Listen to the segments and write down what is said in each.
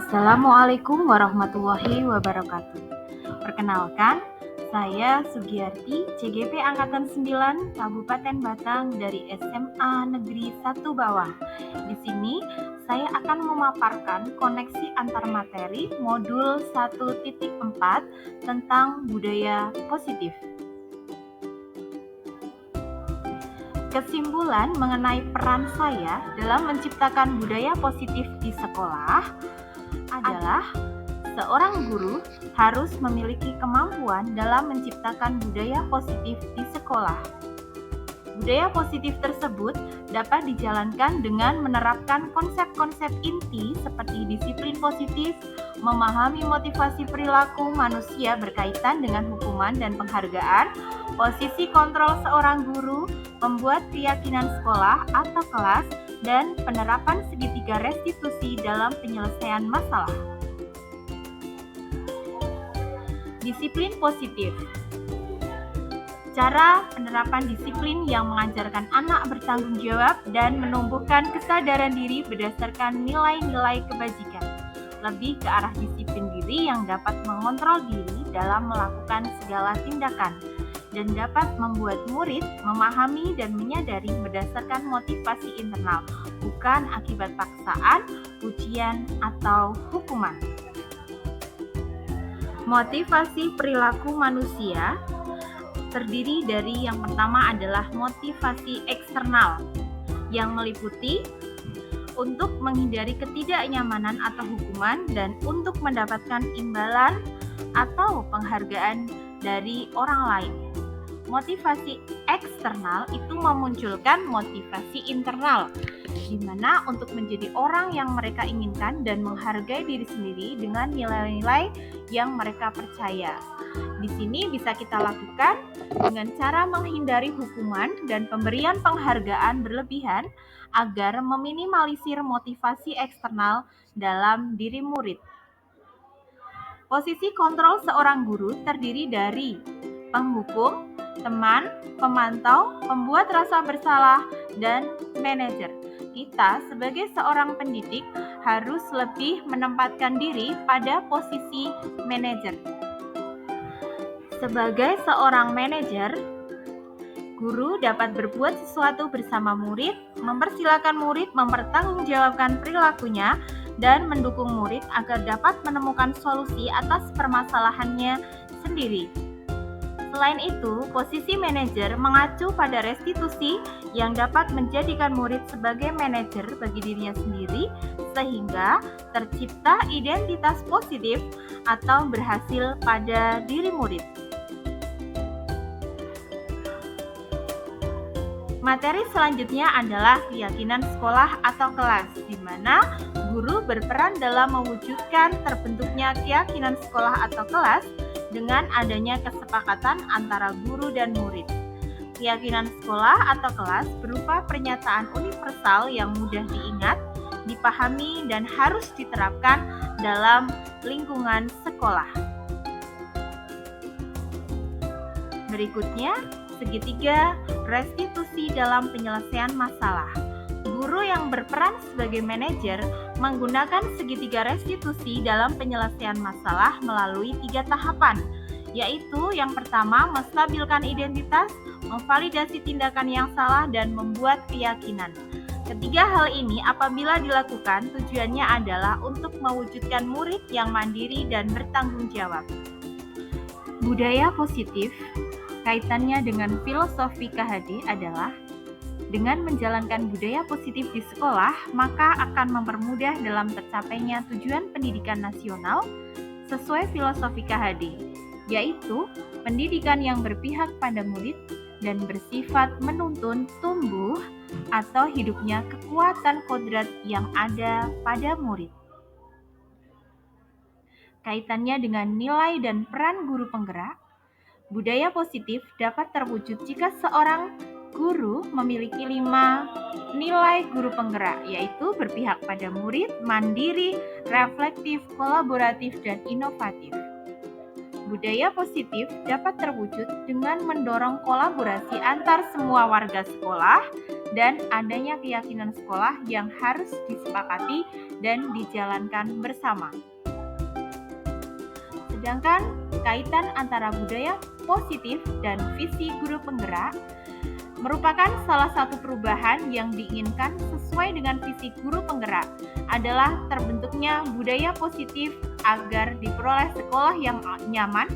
Assalamualaikum warahmatullahi wabarakatuh. Perkenalkan, saya Sugiyarti, CGP Angkatan 9, Kabupaten Batang dari SMA Negeri 1 Bawah. Di sini, saya akan memaparkan koneksi antar materi modul 1.4 tentang budaya positif. Kesimpulan mengenai peran saya dalam menciptakan budaya positif di sekolah adalah seorang guru harus memiliki kemampuan dalam menciptakan budaya positif di sekolah. Budaya positif tersebut dapat dijalankan dengan menerapkan konsep-konsep inti seperti disiplin positif, memahami motivasi perilaku manusia berkaitan dengan hukuman dan penghargaan, posisi kontrol seorang guru, membuat keyakinan sekolah atau kelas, dan penerapan segitiga restitusi dalam penyelesaian masalah. Disiplin positif. Cara penerapan disiplin yang mengajarkan anak bertanggung jawab dan menumbuhkan kesadaran diri berdasarkan nilai-nilai kebajikan. Lebih ke arah disiplin diri yang dapat mengontrol diri dalam melakukan segala tindakan dan dapat membuat murid memahami dan menyadari berdasarkan motivasi internal, bukan akibat paksaan, ujian, atau hukuman. Motivasi perilaku manusia terdiri dari yang pertama adalah motivasi eksternal yang meliputi untuk menghindari ketidaknyamanan atau hukuman dan untuk mendapatkan imbalan atau penghargaan dari orang lain. Motivasi eksternal itu memunculkan motivasi internal, di mana untuk menjadi orang yang mereka inginkan dan menghargai diri sendiri dengan nilai-nilai yang mereka percaya. Di sini bisa kita lakukan dengan cara menghindari hukuman dan pemberian penghargaan berlebihan agar meminimalisir motivasi eksternal dalam diri murid. Posisi kontrol seorang guru terdiri dari penghukum, teman, pemantau, pembuat rasa bersalah, dan manajer. Kita sebagai seorang pendidik harus lebih menempatkan diri pada posisi manajer. Sebagai seorang manajer, guru dapat berbuat sesuatu bersama murid, mempersilakan murid mempertanggungjawabkan perilakunya, dan mendukung murid agar dapat menemukan solusi atas permasalahannya sendiri. Selain itu, posisi manajer mengacu pada restitusi yang dapat menjadikan murid sebagai manajer bagi dirinya sendiri sehingga tercipta identitas positif atau berhasil pada diri murid. Materi selanjutnya adalah keyakinan sekolah atau kelas, di mana guru berperan dalam mewujudkan terbentuknya keyakinan sekolah atau kelas dengan adanya kesepakatan antara guru dan murid. Keyakinan sekolah atau kelas berupa pernyataan universal yang mudah diingat, dipahami, dan harus diterapkan dalam lingkungan sekolah. Berikutnya, segitiga restitusi dalam penyelesaian masalah. Guru yang berperan sebagai manajer menggunakan segitiga restitusi dalam penyelesaian masalah melalui 3 tahapan, yaitu yang pertama menstabilkan identitas, memvalidasi tindakan yang salah, dan membuat keyakinan. Ketiga hal ini apabila dilakukan tujuannya adalah untuk mewujudkan murid yang mandiri dan bertanggung jawab. Budaya positif kaitannya dengan filosofi KHD adalah dengan menjalankan budaya positif di sekolah, maka akan mempermudah dalam tercapainya tujuan pendidikan nasional sesuai filosofi KHD, yaitu pendidikan yang berpihak pada murid dan bersifat menuntun tumbuh atau hidupnya kekuatan kodrat yang ada pada murid. Kaitannya dengan nilai dan peran guru penggerak, budaya positif dapat terwujud jika seorang guru memiliki 5 nilai guru penggerak, yaitu berpihak pada murid, mandiri, reflektif, kolaboratif, dan inovatif. Budaya positif dapat terwujud dengan mendorong kolaborasi antar semua warga sekolah dan adanya keyakinan sekolah yang harus disepakati dan dijalankan bersama. Sedangkan kaitan antara budaya positif dan visi guru penggerak merupakan salah satu perubahan yang diinginkan sesuai dengan visi guru penggerak adalah terbentuknya budaya positif agar diperoleh sekolah yang nyaman,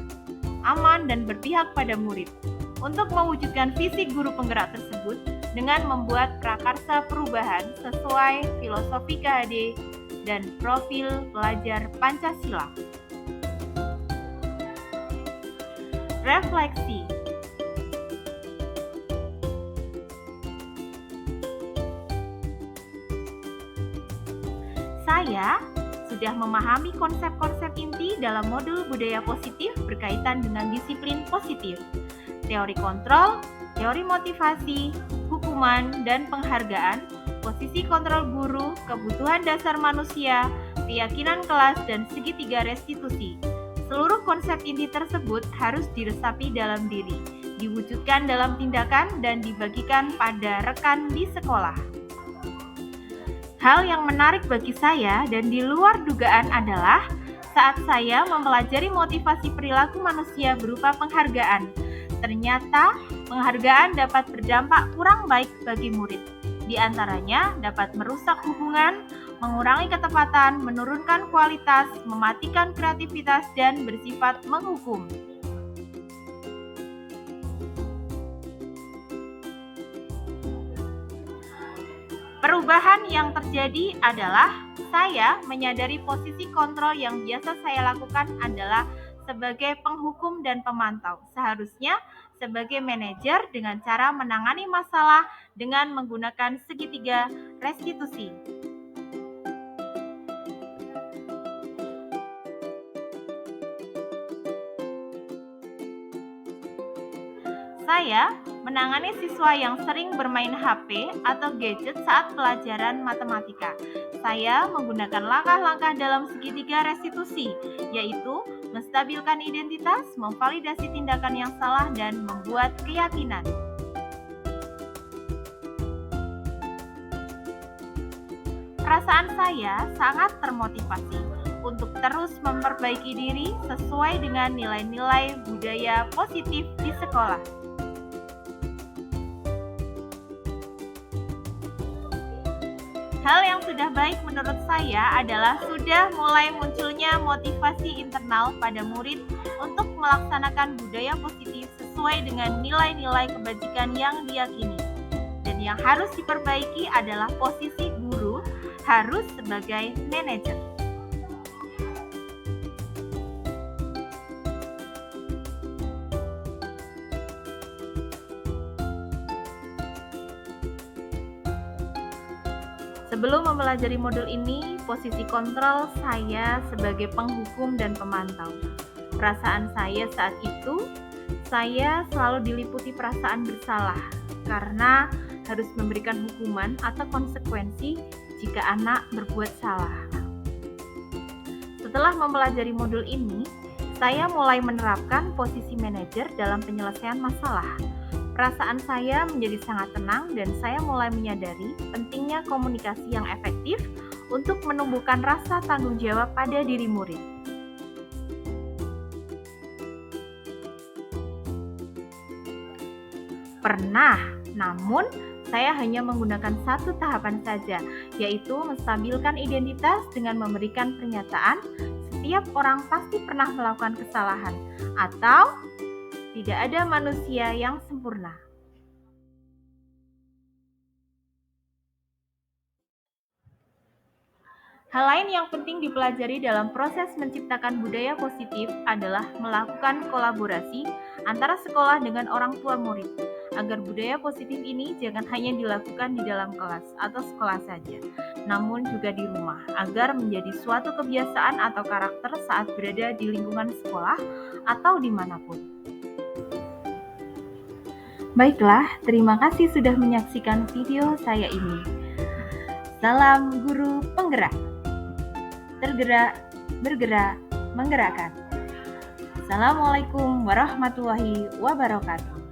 aman, dan berpihak pada murid. Untuk mewujudkan visi guru penggerak tersebut dengan membuat prakarsa perubahan sesuai filosofi KHD dan profil pelajar Pancasila. Refleksi. Saya sudah memahami konsep-konsep inti dalam modul budaya positif berkaitan dengan disiplin positif, teori kontrol, teori motivasi, hukuman, dan penghargaan, posisi kontrol guru, kebutuhan dasar manusia, keyakinan kelas, dan segitiga restitusi. Seluruh konsep inti tersebut harus diresapi dalam diri, diwujudkan dalam tindakan, dan dibagikan pada rekan di sekolah. Hal yang menarik bagi saya dan di luar dugaan adalah saat saya mempelajari motivasi perilaku manusia berupa penghargaan. Ternyata penghargaan dapat berdampak kurang baik bagi murid. Di antaranya dapat merusak hubungan, mengurangi ketepatan, menurunkan kualitas, mematikan kreativitas, dan bersifat menghukum. Perubahan yang terjadi adalah saya menyadari posisi kontrol yang biasa saya lakukan adalah sebagai penghukum dan pemantau. Seharusnya sebagai manajer dengan cara menangani masalah dengan menggunakan segitiga restitusi. Saya menangani siswa yang sering bermain HP atau gadget saat pelajaran matematika. Saya menggunakan langkah-langkah dalam segitiga restitusi, yaitu menstabilkan identitas, memvalidasi tindakan yang salah, dan membuat keyakinan. Perasaan saya sangat termotivasi untuk terus memperbaiki diri sesuai dengan nilai-nilai budaya positif di sekolah. Hal yang sudah baik menurut saya adalah sudah mulai munculnya motivasi internal pada murid untuk melaksanakan budaya positif sesuai dengan nilai-nilai kebajikan yang diyakini. Dan yang harus diperbaiki adalah posisi guru harus sebagai manajer. Sebelum mempelajari modul ini, posisi kontrol saya sebagai penghukum dan pemantau. Perasaan saya saat itu, saya selalu diliputi perasaan bersalah karena harus memberikan hukuman atau konsekuensi jika anak berbuat salah. Setelah mempelajari modul ini, saya mulai menerapkan posisi manajer dalam penyelesaian masalah. Perasaan saya menjadi sangat tenang dan saya mulai menyadari pentingnya komunikasi yang efektif untuk menumbuhkan rasa tanggung jawab pada diri murid. Pernah, namun saya hanya menggunakan satu tahapan saja, yaitu menstabilkan identitas dengan memberikan pernyataan setiap orang pasti pernah melakukan kesalahan atau tidak ada manusia yang sempurna. Hal lain yang penting dipelajari dalam proses menciptakan budaya positif adalah melakukan kolaborasi antara sekolah dengan orang tua murid, agar budaya positif ini jangan hanya dilakukan di dalam kelas atau sekolah saja, namun juga di rumah, agar menjadi suatu kebiasaan atau karakter saat berada di lingkungan sekolah atau dimanapun. Baiklah, terima kasih sudah menyaksikan video saya ini. Salam guru penggerak. Tergerak, bergerak, menggerakkan. Wassalamualaikum warahmatullahi wabarakatuh.